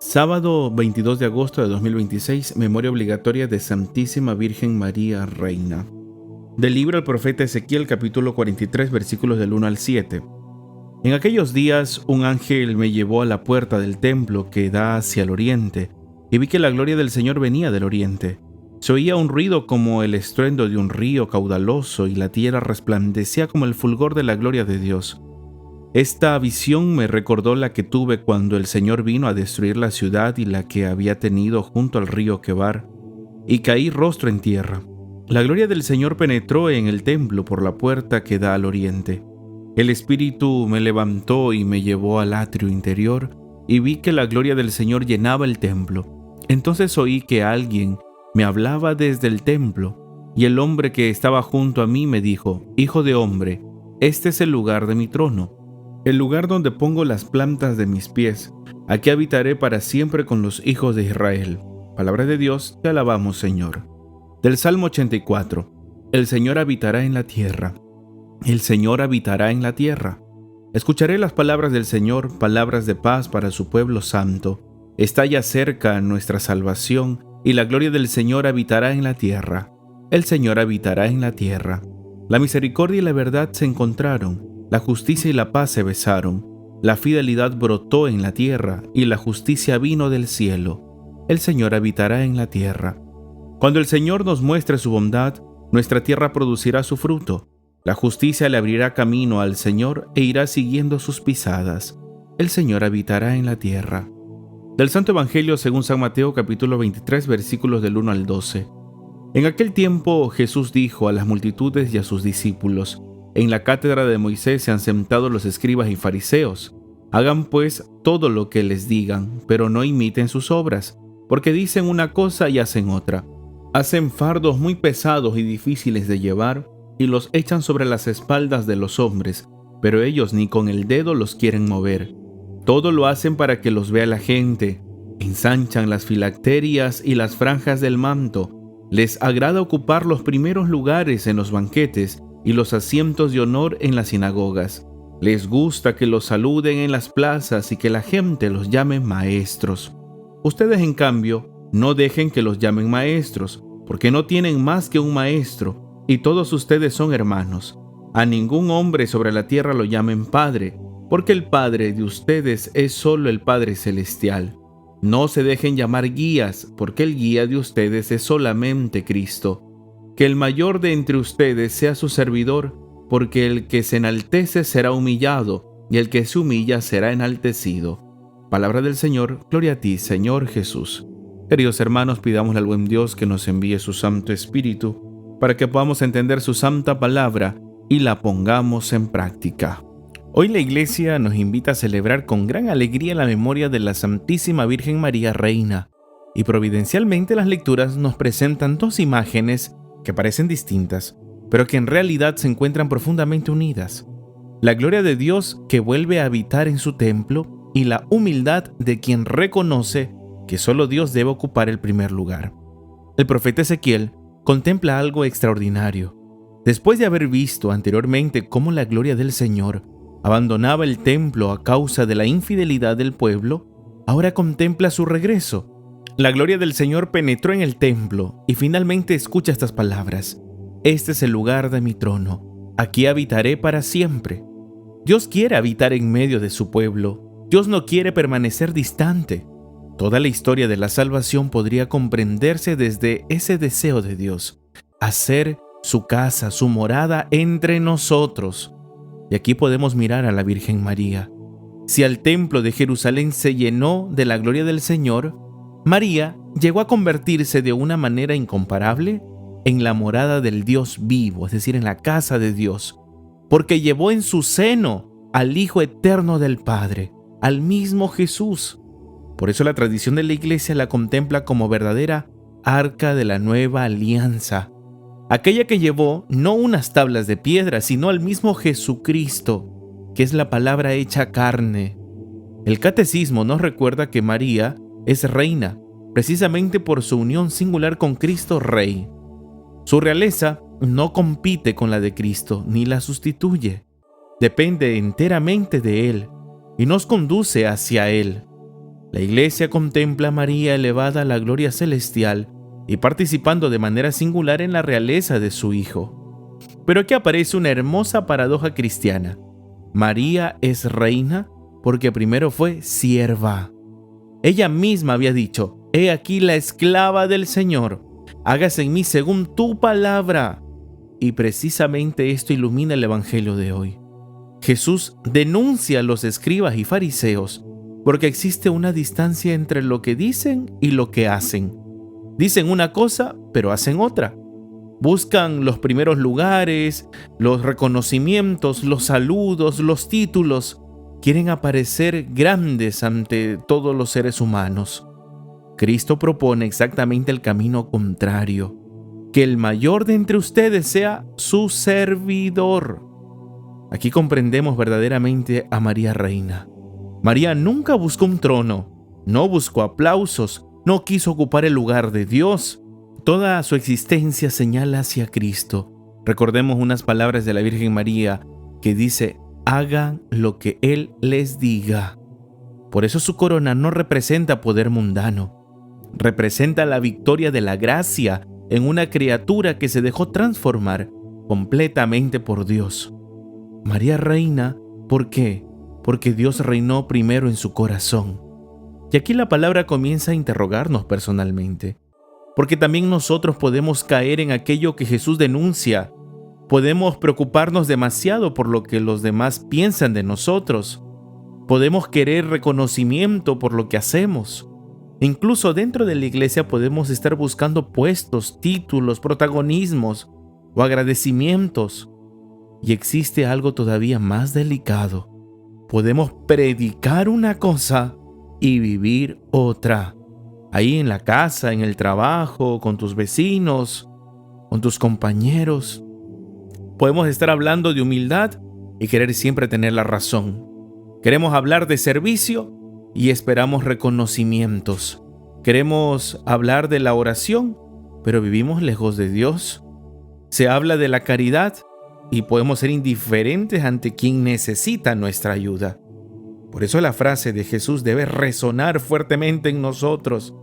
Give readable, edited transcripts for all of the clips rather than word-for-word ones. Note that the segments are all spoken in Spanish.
Sábado 22 de agosto de 2026, memoria obligatoria de Santísima Virgen María Reina. Del libro del profeta Ezequiel, capítulo 43, versículos del 1 al 7. En aquellos días, un ángel me llevó a la puerta del templo que da hacia el oriente, y vi que la gloria del Señor venía del oriente. Se oía un ruido como el estruendo de un río caudaloso, y la tierra resplandecía como el fulgor de la gloria de Dios. Esta visión me recordó la que tuve cuando el Señor vino a destruir la ciudad y la que había tenido junto al río Quebar, y caí rostro en tierra. La gloria del Señor penetró en el templo por la puerta que da al oriente. El Espíritu me levantó y me llevó al atrio interior, y vi que la gloria del Señor llenaba el templo. Entonces oí que alguien me hablaba desde el templo, y el hombre que estaba junto a mí me dijo: Hijo de hombre, este es el lugar de mi trono, el lugar donde pongo las plantas de mis pies. Aquí habitaré para siempre con los hijos de Israel. Palabra de Dios, te alabamos, Señor. Del Salmo 84. El Señor habitará en la tierra. El Señor habitará en la tierra. Escucharé las palabras del Señor, palabras de paz para su pueblo santo. Está ya cerca nuestra salvación, y la gloria del Señor habitará en la tierra. El Señor habitará en la tierra. La misericordia y la verdad se encontraron. La justicia y la paz se besaron. La fidelidad brotó en la tierra, y la justicia vino del cielo. El Señor habitará en la tierra. Cuando el Señor nos muestre su bondad, nuestra tierra producirá su fruto. La justicia le abrirá camino al Señor e irá siguiendo sus pisadas. El Señor habitará en la tierra. Del Santo Evangelio según San Mateo, capítulo 23, versículos del 1 al 12. En aquel tiempo Jesús dijo a las multitudes y a sus discípulos: En la cátedra de Moisés se han sentado los escribas y fariseos. Hagan pues todo lo que les digan, pero no imiten sus obras, porque dicen una cosa y hacen otra. Hacen fardos muy pesados y difíciles de llevar, y los echan sobre las espaldas de los hombres, pero ellos ni con el dedo los quieren mover. Todo lo hacen para que los vea la gente. Ensanchan las filacterias y las franjas del manto. Les agrada ocupar los primeros lugares en los banquetes y los asientos de honor en las sinagogas. Les gusta que los saluden en las plazas y que la gente los llame maestros. Ustedes, en cambio, no dejen que los llamen maestros, porque no tienen más que un maestro, y todos ustedes son hermanos. A ningún hombre sobre la tierra lo llamen Padre, porque el Padre de ustedes es solo el Padre Celestial. No se dejen llamar guías, porque el guía de ustedes es solamente Cristo. Que el mayor de entre ustedes sea su servidor, porque el que se enaltece será humillado, y el que se humilla será enaltecido. Palabra del Señor. Gloria a ti, Señor Jesús. Queridos hermanos, pidámosle al buen Dios que nos envíe su Santo Espíritu, para que podamos entender su santa palabra y la pongamos en práctica. Hoy la Iglesia nos invita a celebrar con gran alegría la memoria de la Santísima Virgen María Reina, y providencialmente las lecturas nos presentan dos imágenes que parecen distintas, pero que en realidad se encuentran profundamente unidas: la gloria de Dios que vuelve a habitar en su templo y la humildad de quien reconoce que solo Dios debe ocupar el primer lugar. El profeta Ezequiel contempla algo extraordinario. Después de haber visto anteriormente cómo la gloria del Señor abandonaba el templo a causa de la infidelidad del pueblo, ahora contempla su regreso. La gloria del Señor penetró en el templo y finalmente escucha estas palabras: Este es el lugar de mi trono, aquí habitaré para siempre. Dios quiere habitar en medio de su pueblo. Dios no quiere permanecer distante. Toda la historia de la salvación podría comprenderse desde ese deseo de Dios: hacer su casa, su morada entre nosotros. Y aquí podemos mirar a la Virgen María. Si al templo de Jerusalén se llenó de la gloria del Señor, María llegó a convertirse de una manera incomparable en la morada del Dios vivo, es decir, en la casa de Dios, porque llevó en su seno al Hijo eterno del Padre, al mismo Jesús. Por eso la tradición de la Iglesia la contempla como verdadera arca de la nueva alianza, aquella que llevó no unas tablas de piedra, sino al mismo Jesucristo, que es la palabra hecha carne. El Catecismo nos recuerda que María es reina, precisamente por su unión singular con Cristo Rey. Su realeza no compite con la de Cristo, ni la sustituye. Depende enteramente de Él y nos conduce hacia Él. La Iglesia contempla a María elevada a la gloria celestial y participando de manera singular en la realeza de su Hijo. Pero aquí aparece una hermosa paradoja cristiana. María es reina porque primero fue sierva. Ella misma había dicho: «He aquí la esclava del Señor, hágase en mí según tu palabra». Y precisamente esto ilumina el Evangelio de hoy. Jesús denuncia a los escribas y fariseos porque existe una distancia entre lo que dicen y lo que hacen. Dicen una cosa, pero hacen otra. Buscan los primeros lugares, los reconocimientos, los saludos, los títulos. Quieren aparecer grandes ante todos los seres humanos. Cristo propone exactamente el camino contrario: que el mayor de entre ustedes sea su servidor. Aquí comprendemos verdaderamente a María Reina. María nunca buscó un trono, no buscó aplausos, no quiso ocupar el lugar de Dios. Toda su existencia señala hacia Cristo. Recordemos unas palabras de la Virgen María que dice: «Hagan lo que Él les diga». Por eso su corona no representa poder mundano, representa la victoria de la gracia en una criatura que se dejó transformar completamente por Dios. María reina, ¿por qué? Porque Dios reinó primero en su corazón. Y aquí la palabra comienza a interrogarnos personalmente, porque también nosotros podemos caer en aquello que Jesús denuncia. Podemos preocuparnos demasiado por lo que los demás piensan de nosotros. Podemos querer reconocimiento por lo que hacemos. Incluso dentro de la iglesia podemos estar buscando puestos, títulos, protagonismos o agradecimientos. Y existe algo todavía más delicado. Podemos predicar una cosa y vivir otra. Ahí en la casa, en el trabajo, con tus vecinos, con tus compañeros. Podemos estar hablando de humildad y querer siempre tener la razón. Queremos hablar de servicio y esperamos reconocimientos. Queremos hablar de la oración, pero vivimos lejos de Dios. Se habla de la caridad y podemos ser indiferentes ante quien necesita nuestra ayuda. Por eso la frase de Jesús debe resonar fuertemente en nosotros.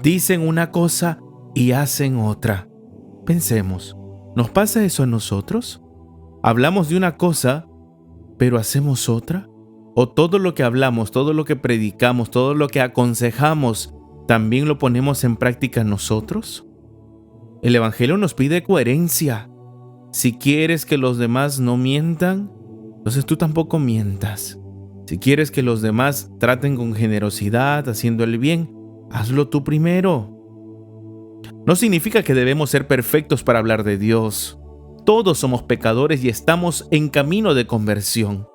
Dicen una cosa y hacen otra. Pensemos, ¿nos pasa eso a nosotros? ¿Hablamos de una cosa, pero hacemos otra? ¿O todo lo que hablamos, todo lo que predicamos, todo lo que aconsejamos, también lo ponemos en práctica nosotros? El Evangelio nos pide coherencia. Si quieres que los demás no mientan, entonces tú tampoco mientas. Si quieres que los demás traten con generosidad, haciendo el bien, hazlo tú primero. No significa que debemos ser perfectos para hablar de Dios. Todos somos pecadores y estamos en camino de conversión.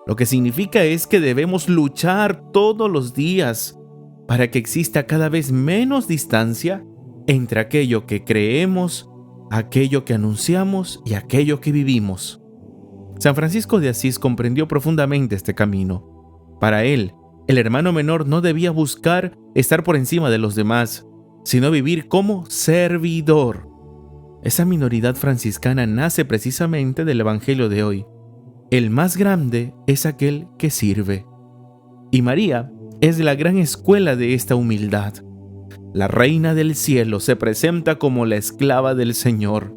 Lo que significa es que debemos luchar todos los días para que exista cada vez menos distancia entre aquello que creemos, aquello que anunciamos y aquello que vivimos. San Francisco de Asís comprendió profundamente este camino. Para él, el hermano menor no debía buscar estar por encima de los demás, sino vivir como servidor. Esa minoridad franciscana nace precisamente del Evangelio de hoy. El más grande es aquel que sirve. Y María es la gran escuela de esta humildad. La reina del cielo se presenta como la esclava del Señor.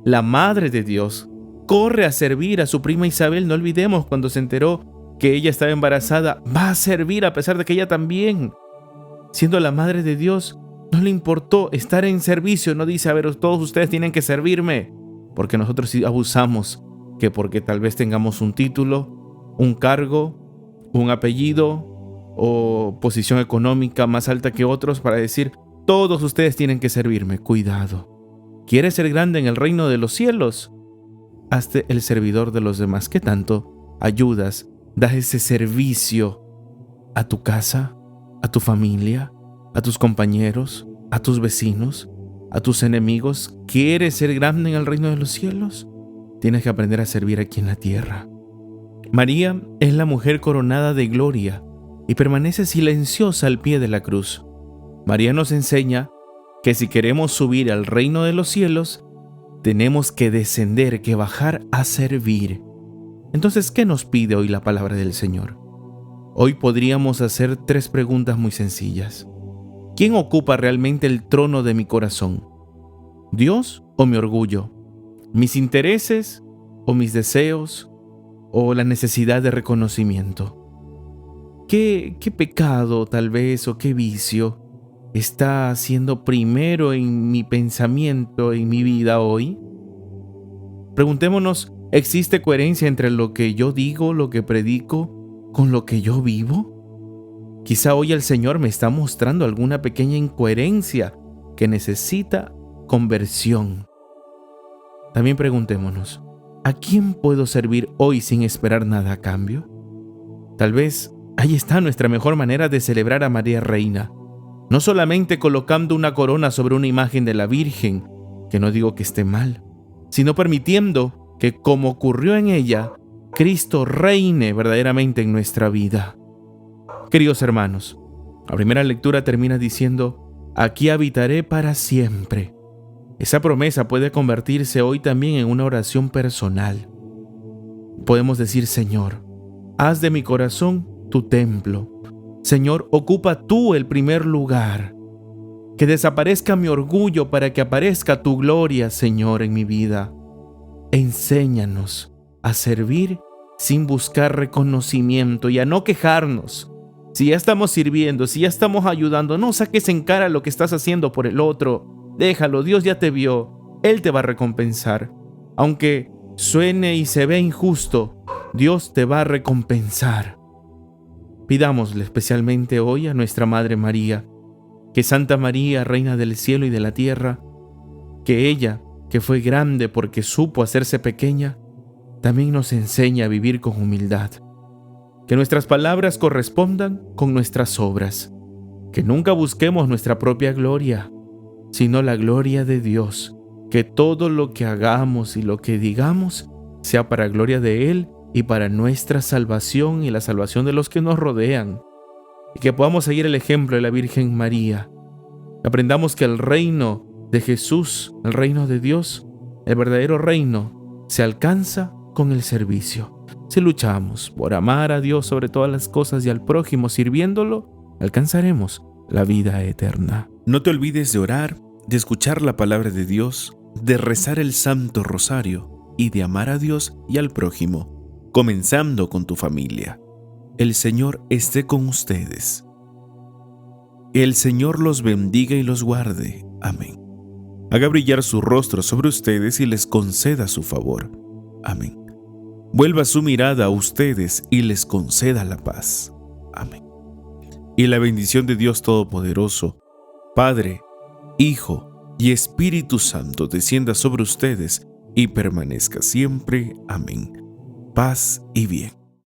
La madre de Dios corre a servir a su prima Isabel. No olvidemos, cuando se enteró que ella estaba embarazada, va a servir a pesar de que ella también, siendo la madre de Dios, no le importó estar en servicio. No dice: a ver, todos ustedes tienen que servirme, porque nosotros sí abusamos, que porque tal vez tengamos un título, un cargo, un apellido o posición económica más alta que otros para decir: todos ustedes tienen que servirme. Cuidado. ¿Quieres ser grande en el reino de los cielos? Hazte el servidor de los demás. ¿Qué tanto ayudas, das ese servicio a tu casa, a tu familia, a tus compañeros, a tus vecinos, a tus enemigos? ¿Quieres ser grande en el reino de los cielos? Tienes que aprender a servir aquí en la tierra. María es la mujer coronada de gloria y permanece silenciosa al pie de la cruz. María nos enseña que si queremos subir al reino de los cielos, tenemos que descender, que bajar a servir. Entonces, ¿qué nos pide hoy la palabra del Señor? Hoy podríamos hacer 3 preguntas muy sencillas. ¿Quién ocupa realmente el trono de mi corazón? ¿Dios o mi orgullo? ¿Mis intereses o mis deseos o la necesidad de reconocimiento? ¿Qué pecado tal vez o qué vicio está siendo primero en mi pensamiento, en mi vida hoy? Preguntémonos, ¿existe coherencia entre lo que yo digo, lo que predico, con lo que yo vivo? Quizá hoy el Señor me está mostrando alguna pequeña incoherencia que necesita conversión. También preguntémonos, ¿a quién puedo servir hoy sin esperar nada a cambio? Tal vez ahí está nuestra mejor manera de celebrar a María Reina. No solamente colocando una corona sobre una imagen de la Virgen, que no digo que esté mal, sino permitiendo que, como ocurrió en ella, Cristo reine verdaderamente en nuestra vida. Queridos hermanos, la primera lectura termina diciendo, aquí habitaré para siempre. Esa promesa puede convertirse hoy también en una oración personal. Podemos decir, Señor, haz de mi corazón tu templo. Señor, ocupa tú el primer lugar. Que desaparezca mi orgullo para que aparezca tu gloria, Señor, en mi vida. Enséñanos a servir sin buscar reconocimiento y a no quejarnos. Si ya estamos sirviendo, si ya estamos ayudando, no saques en cara lo que estás haciendo por el otro. Déjalo, Dios ya te vio, Él te va a recompensar. Aunque suene y se ve injusto, Dios te va a recompensar. Pidámosle especialmente hoy a nuestra Madre María, que Santa María, Reina del cielo y de la tierra, que ella, que fue grande porque supo hacerse pequeña, también nos enseñe a vivir con humildad. Que nuestras palabras correspondan con nuestras obras. Que nunca busquemos nuestra propia gloria, sino la gloria de Dios. Que todo lo que hagamos y lo que digamos sea para gloria de Él y para nuestra salvación y la salvación de los que nos rodean. Y que podamos seguir el ejemplo de la Virgen María. Aprendamos que el reino de Jesús, el reino de Dios, el verdadero reino, se alcanza con el servicio. Si luchamos por amar a Dios sobre todas las cosas y al prójimo sirviéndolo, alcanzaremos la vida eterna. No te olvides de orar, de escuchar la palabra de Dios, de rezar el Santo Rosario y de amar a Dios y al prójimo, comenzando con tu familia. El Señor esté con ustedes. El Señor los bendiga y los guarde. Amén. Haga brillar su rostro sobre ustedes y les conceda su favor. Amén. Vuelva su mirada a ustedes y les conceda la paz. Amén. Y la bendición de Dios Todopoderoso, Padre, Hijo y Espíritu Santo descienda sobre ustedes y permanezca siempre. Amén. Paz y bien.